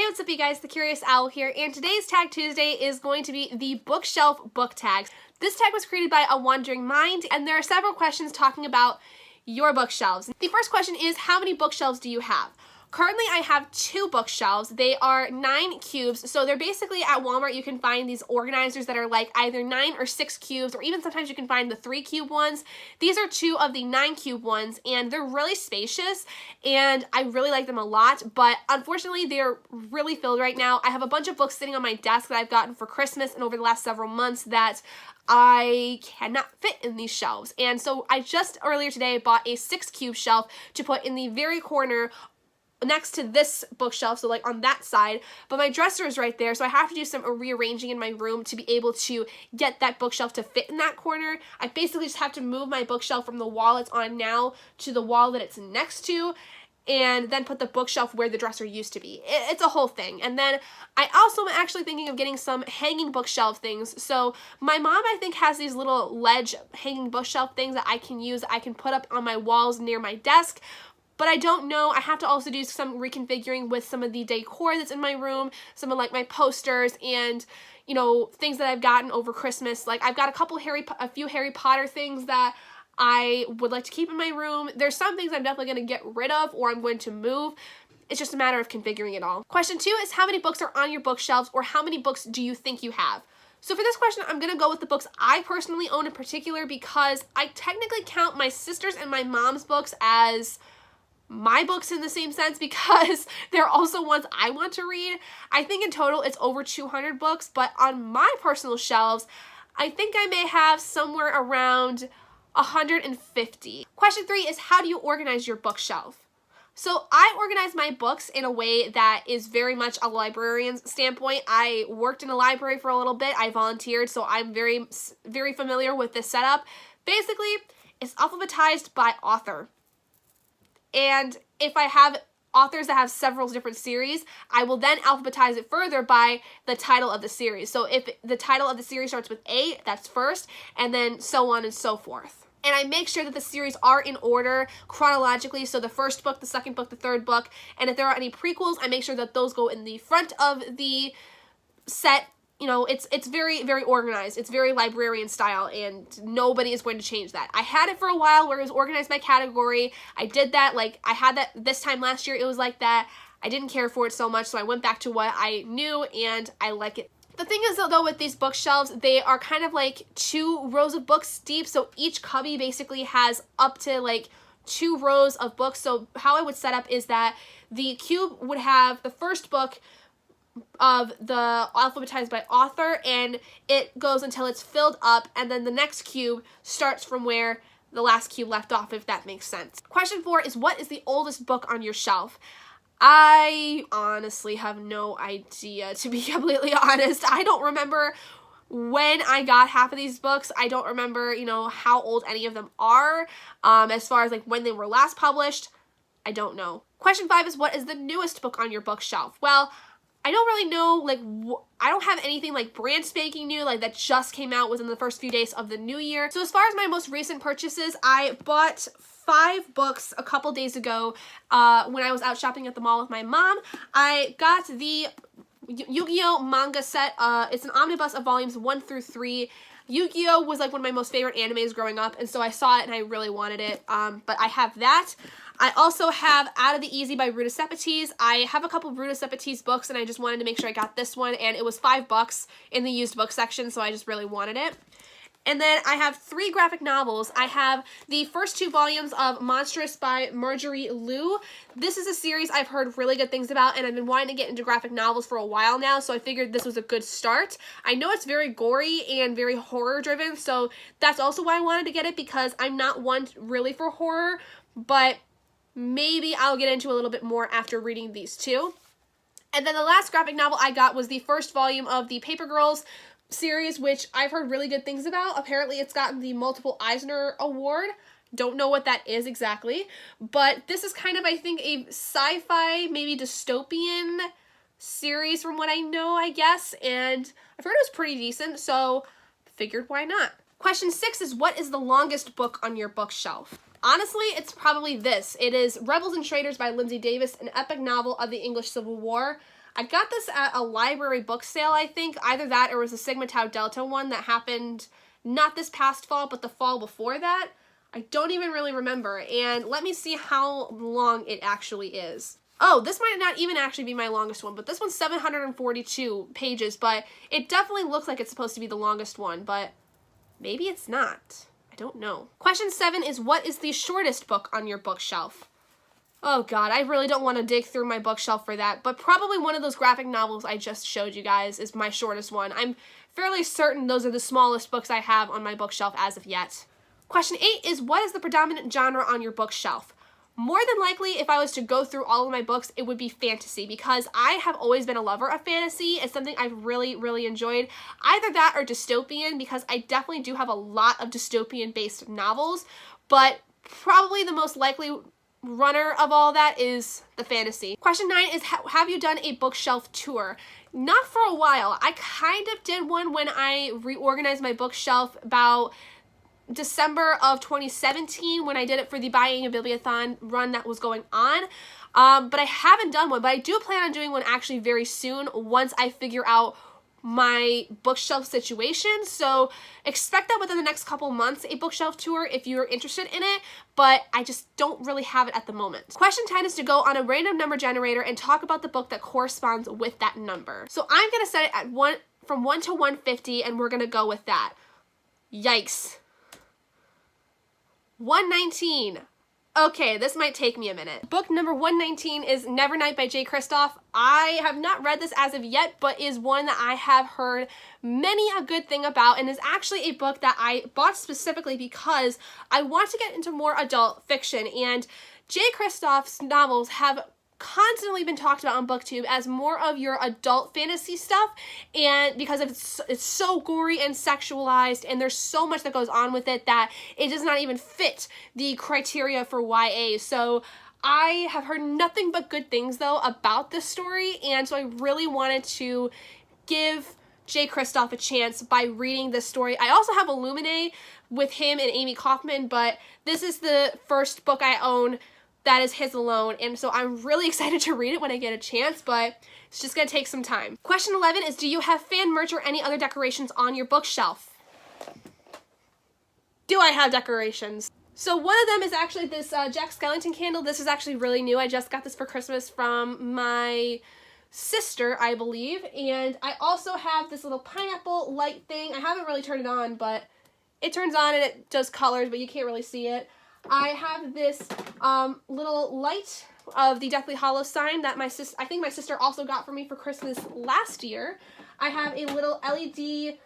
what's up you guys, the Curious Owl here, and today's Tag Tuesday is going to be the bookshelf book tags. This tag was created by a wandering mind, and there are several questions talking about your bookshelves. The first question is, how many bookshelves do you have? Currently, I have 2 bookshelves. They are 9 cubes, so they're basically at Walmart. You can find these organizers that are like either 9 or 6 cubes, or even sometimes you can find the 3 cube ones. These are 2 of the 9 cube ones, and they're really spacious, and I really like them a lot, but unfortunately, they're really filled right now. I have a bunch of books sitting on my desk that I've gotten for Christmas and over the last several months that I cannot fit in these shelves, and so I just earlier today bought a 6 cube shelf to put in the very corner next to this bookshelf, so like on that side, but my dresser is right there, so I have to do some rearranging in my room to be able to get that bookshelf to fit in that corner. I basically just have to move my bookshelf from the wall it's on now to the wall that it's next to, and then put the bookshelf where the dresser used to be. It's a whole thing. And then I also am actually thinking of getting some hanging bookshelf things. So my mom, I think, has these little ledge hanging bookshelf things that I can use, that I can put up on my walls near my desk. But I don't know, I have to also do some reconfiguring with some of the decor that's in my room, some of like my posters and, you know, things that I've gotten over Christmas. Like I've got a few Harry Potter things that I would like to keep in my room. There's some things I'm definitely going to get rid of or I'm going to move. It's just a matter of configuring it all. Question 2 is, how many books are on your bookshelves, or how many books do you think you have? So for this question, I'm going to go with the books I personally own in particular, because I technically count my sister's and my mom's books as my books in the same sense, because they're also ones I want to read. I think in total it's over 200 books, but on my personal shelves, I think I may have somewhere around 150. Question 3 is, how do you organize your bookshelf? So I organize my books in a way that is very much a librarian's standpoint. I worked in a library for a little bit. I volunteered, so I'm very familiar with this setup. Basically, it's alphabetized by author. And if I have authors that have several different series, I will then alphabetize it further by the title of the series. So if the title of the series starts with A, that's first, and then so on and so forth. And I make sure that the series are in order chronologically, so the first book, the second book, the third book, and if there are any prequels, I make sure that those go in the front of the set. You know, it's very, very organized. It's very librarian style, and nobody is going to change that. I had it for a while where it was organized by category. I did that, like, I had that this time last year. It was like that. I didn't care for it so much, so I went back to what I knew, and I like it. The thing is, though, with these bookshelves, they are kind of like 2 rows of books deep, so each cubby basically has up to, like, 2 rows of books. So how I would set up is that the cube would have the first book of the alphabetized by author, and it goes until it's filled up, and then the next cube starts from where the last cube left off, if that makes sense. Question 4 is, what is the oldest book on your shelf? I honestly have no idea, to be completely honest. I don't remember when I got half of these books. I don't remember, you know, how old any of them are. As far as like when they were last published, I don't know. Question 5 is, what is the newest book on your bookshelf? Well, I don't really know, like, I don't have anything like brand spanking new, like that just came out within the first few days of the new year. So as far as my most recent purchases, I bought 5 books a couple days ago when I was out shopping at the mall with my mom. I got the Yu-Gi-Oh manga set. It's an omnibus of volumes 1 through 3. Yu-Gi-Oh was like one of my most favorite animes growing up, and so I saw it and I really wanted it, but I have that. I also have Out of the Easy by Ruta Sepetys. I have a couple of Ruta Sepetys books, and I just wanted to make sure I got this one, and it was $5 in the used book section, so I just really wanted it. And then I have 3 graphic novels. I have the first 2 volumes of Monstrous by Marjorie Liu. This is a series I've heard really good things about, and I've been wanting to get into graphic novels for a while now, so I figured this was a good start. I know it's very gory and very horror-driven, so that's also why I wanted to get it, because I'm not one really for horror, but maybe I'll get into a little bit more after reading these 2. And then the last graphic novel I got was the first volume of the Paper Girls series, which I've heard really good things about. Apparently it's gotten the multiple Eisner Award. Don't know what that is exactly, but this is kind of, I think, a sci-fi, maybe dystopian series from what I know, I guess, and I've heard it was pretty decent, so figured why not. Question 6 is, what is the longest book on your bookshelf? Honestly, it's probably this. It is Rebels and Traitors by Lindsay Davis, an epic novel of the English Civil War. I got this at a library book sale, I think. Either that or it was a Sigma Tau Delta one that happened not this past fall, but the fall before that. I don't even really remember. And let me see how long it actually is. Oh, this might not even actually be my longest one, but this one's 742 pages, but it definitely looks like it's supposed to be the longest one, but maybe it's not. I don't know. Question 7 is, what is the shortest book on your bookshelf? Oh God, I really don't want to dig through my bookshelf for that, but probably one of those graphic novels I just showed you guys is my shortest one. I'm fairly certain those are the smallest books I have on my bookshelf as of yet. Question 8 is, what is the predominant genre on your bookshelf? More than likely, if I was to go through all of my books, it would be fantasy, because I have always been a lover of fantasy. It's something I've really, really enjoyed. Either that or dystopian, because I definitely do have a lot of dystopian-based novels, but probably the most likely runner of all that is the fantasy. Question 9 is, have you done a bookshelf tour? Not for a while. I kind of did one when I reorganized my bookshelf about December of 2017 when I did it for the Buying a Bibliothon run that was going on. But I haven't done one, but I do plan on doing one actually very soon once I figure out my bookshelf situation. So expect that within the next couple months, a bookshelf tour if you're interested in it, but I just don't really have it at the moment. Question 10 is to go on a random number generator and talk about the book that corresponds with that number. So I'm going to set it at from 1 to 150, and we're going to go with that. Yikes. 119. Okay, this might take me a minute. Book number 119 is Nevernight by Jay Kristoff. I have not read this as of yet, but is one that I have heard many a good thing about, and is actually a book that I bought specifically because I want to get into more adult fiction, and Jay Kristoff's novels have constantly been talked about on BookTube as more of your adult fantasy stuff, and because it's so gory and sexualized, and there's so much that goes on with it that it does not even fit the criteria for YA. So I have heard nothing but good things though about this story, and so I really wanted to give Jay Kristoff a chance by reading this story. I also have Illuminae with him and Amy Kaufman, but this is the first book I own that is his alone, and so I'm really excited to read it when I get a chance, but it's just gonna take some time. Question 11 is, do you have fan merch or any other decorations on your bookshelf? Do I have decorations? So one of them is actually this Jack Skellington candle. This is actually really new. I just got this for Christmas from my sister, I believe, and I also have this little pineapple light thing. I haven't really turned it on, but it turns on and it does colors, but you can't really see it. I have this little light of the Deathly Hallows sign that I think my sister also got for me for Christmas last year. I have a little LED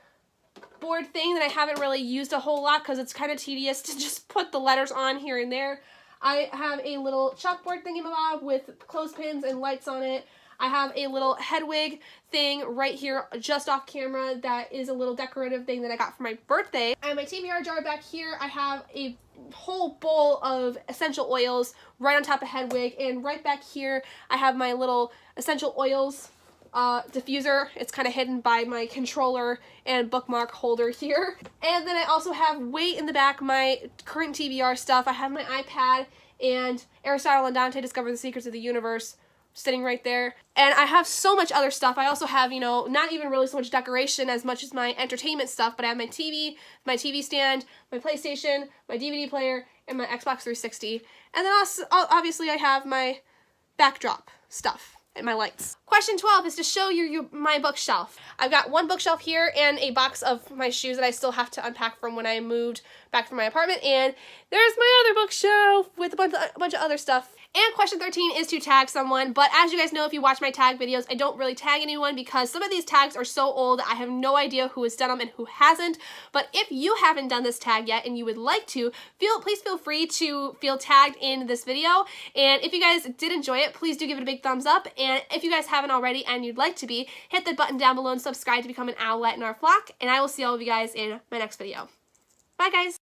board thing that I haven't really used a whole lot because it's kind of tedious to just put the letters on here and there. I have a little chalkboard thingamabob with clothespins and lights on it. I have a little Hedwig thing right here just off camera that is a little decorative thing that I got for my birthday. And my TBR jar back here, I have a whole bowl of essential oils right on top of Hedwig, and right back here I have my little essential oils diffuser. It's kind of hidden by my controller and bookmark holder here. And then I also have way in the back my current TBR stuff. I have my iPad and Aristotle and Dante Discover the Secrets of the Universe sitting right there. And I have so much other stuff. I also have, you know, not even really so much decoration as much as my entertainment stuff, but I have my TV stand, my PlayStation, my DVD player, and my Xbox 360. And then also, obviously I have my backdrop stuff and my lights. Question 12 is to show you my bookshelf. I've got one bookshelf here and a box of my shoes that I still have to unpack from when I moved back from my apartment, and there's my other bookshelf with a bunch of other stuff. And question 13 is to tag someone, but as you guys know, if you watch my tag videos, I don't really tag anyone because some of these tags are so old I have no idea who has done them and who hasn't. But if you haven't done this tag yet and you would like to, please feel free to feel tagged in this video. And if you guys did enjoy it, please do give it a big thumbs up. And if you guys haven't already and you'd like to be, hit the button down below and subscribe to become an owlet in our flock. And I will see all of you guys in my next video. Bye guys!